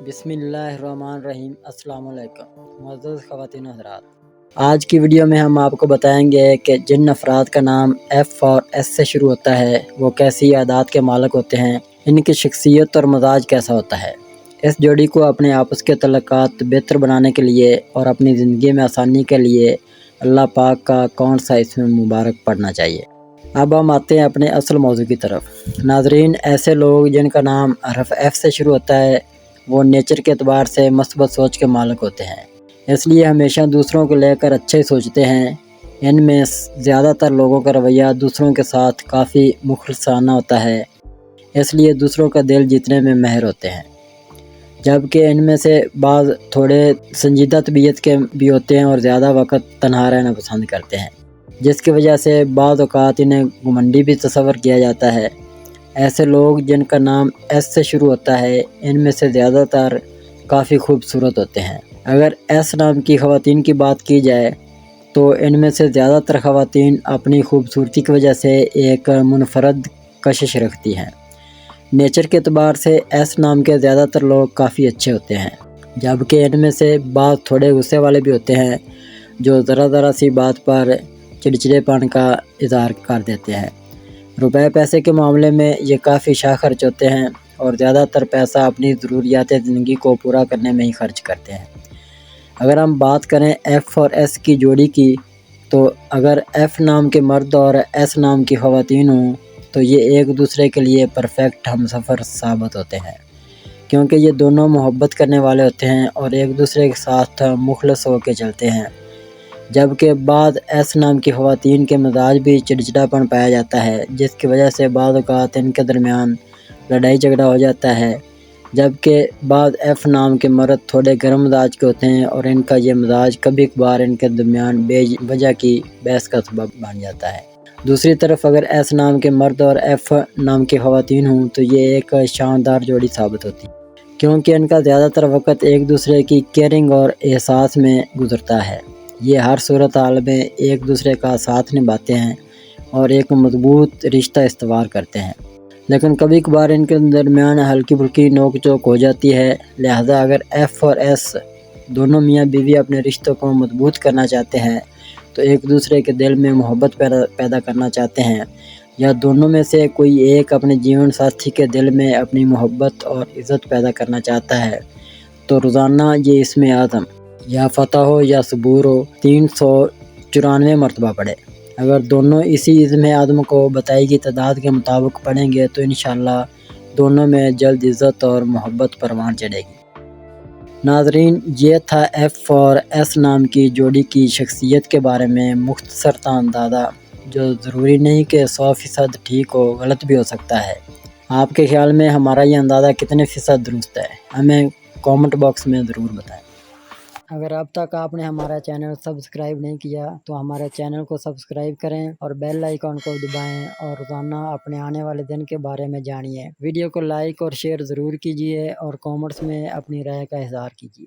بسم اللہ الرحمن الرحیم۔ السلام علیکم معزز خواتین حضرات، آج کی ویڈیو میں ہم آپ کو بتائیں گے کہ جن افراد کا نام ایف اور ایس سے شروع ہوتا ہے وہ کیسی عادات کے مالک ہوتے ہیں، ان کی شخصیت اور مزاج کیسا ہوتا ہے۔ اس جوڑی کو اپنے آپس کے تعلقات بہتر بنانے کے لیے اور اپنی زندگی میں آسانی کے لیے اللہ پاک کا کون سا اسم مبارک پڑھنا چاہیے۔ اب ہم آتے ہیں اپنے اصل موضوع کی طرف۔ ناظرین، ایسے لوگ جن کا نام حرف ایف سے شروع ہوتا ہے وہ نیچر کے اعتبار سے مثبت سوچ کے مالک ہوتے ہیں، اس لیے ہمیشہ دوسروں کو لے کر اچھے سوچتے ہیں۔ ان میں زیادہ تر لوگوں کا رویہ دوسروں کے ساتھ کافی مخلصانہ ہوتا ہے، اس لیے دوسروں کا دل جیتنے میں ماہر ہوتے ہیں، جبکہ ان میں سے بعض تھوڑے سنجیدہ طبیعت کے بھی ہوتے ہیں اور زیادہ وقت تنہا رہنا پسند کرتے ہیں، جس کی وجہ سے بعض اوقات انہیں گھمنڈی بھی تصور کیا جاتا ہے۔ ایسے لوگ جن کا نام ایس سے شروع ہوتا ہے ان میں سے زیادہ تر کافی خوبصورت ہوتے ہیں۔ اگر ایس نام کی خواتین کی بات کی جائے تو ان میں سے زیادہ تر خواتین اپنی خوبصورتی کی وجہ سے ایک منفرد کشش رکھتی ہیں۔ نیچر کے اعتبار سے ایس نام کے زیادہ تر لوگ کافی اچھے ہوتے ہیں، جبکہ ان میں سے بعض تھوڑے غصے والے بھی ہوتے ہیں جو ذرا سی بات پر چڑچڑے پن کا اظہار کر دیتے ہیں۔ روپے پیسے کے معاملے میں یہ کافی شاہ خرچ ہوتے ہیں اور زیادہ تر پیسہ اپنی ضروریات زندگی کو پورا کرنے میں ہی خرچ کرتے ہیں۔ اگر ہم بات کریں ایف اور ایس کی جوڑی کی، تو اگر ایف نام کے مرد اور ایس نام کی خواتین ہوں تو یہ ایک دوسرے کے لیے پرفیکٹ ہمسفر ثابت ہوتے ہیں، کیونکہ یہ دونوں محبت کرنے والے ہوتے ہیں اور ایک دوسرے کے ساتھ مخلص ہو کے چلتے ہیں، جبکہ بعض ایس نام کی خواتین کے مزاج بھی چڑچڑا پن پایا جاتا ہے، جس کی وجہ سے بعض اوقات ان کے درمیان لڑائی جھگڑا ہو جاتا ہے، جبکہ بعض ایف نام کے مرد تھوڑے گرم مزاج کے ہوتے ہیں اور ان کا یہ مزاج کبھی کبھار ان کے درمیان بے وجہ کی بحث کا سبب بن جاتا ہے۔ دوسری طرف اگر ایس نام کے مرد اور ایف نام کی خواتین ہوں تو یہ ایک شاندار جوڑی ثابت ہوتی ہے، کیونکہ ان کا زیادہ تر وقت ایک دوسرے کی کیئرنگ اور احساس میں گزرتا ہے۔ یہ ہر صورت حال میں ایک دوسرے کا ساتھ نبھاتے ہیں اور ایک مضبوط رشتہ استوار کرتے ہیں، لیکن کبھی کبھار ان کے درمیان ہلکی پھلکی نوک جھوک ہو جاتی ہے۔ لہذا اگر ایف اور ایس دونوں میاں بیوی اپنے رشتوں کو مضبوط کرنا چاہتے ہیں تو ایک دوسرے کے دل میں محبت پیدا کرنا چاہتے ہیں، یا دونوں میں سے کوئی ایک اپنے جیون ساتھی کے دل میں اپنی محبت اور عزت پیدا کرنا چاہتا ہے تو روزانہ یہ اسم اعظم یا فتح ہو یا صبور ہو 394 مرتبہ پڑھے۔ اگر دونوں اسی اسم اعظم کو بتائی گئی تعداد کے مطابق پڑھیں گے تو انشاءاللہ دونوں میں جلد عزت اور محبت پروان چڑھے گی۔ ناظرین، یہ تھا ایف اور ایس نام کی جوڑی کی شخصیت کے بارے میں مختصر تا اندازہ، جو ضروری نہیں کہ 100% ٹھیک ہو، غلط بھی ہو سکتا ہے۔ آپ کے خیال میں ہمارا یہ اندازہ کتنے فیصد درست ہے؟ ہمیں کامنٹ باکس میں ضرور بتائیں۔ اگر اب تک آپ نے ہمارا چینل سبسکرائب نہیں کیا تو ہمارے چینل کو سبسکرائب کریں اور بیل آئیکن کو دبائیں اور روزانہ اپنے آنے والے دن کے بارے میں جانیے۔ ویڈیو کو لائک اور شیئر ضرور کیجیے اور کامنٹس میں اپنی رائے کا اظہار کیجیے۔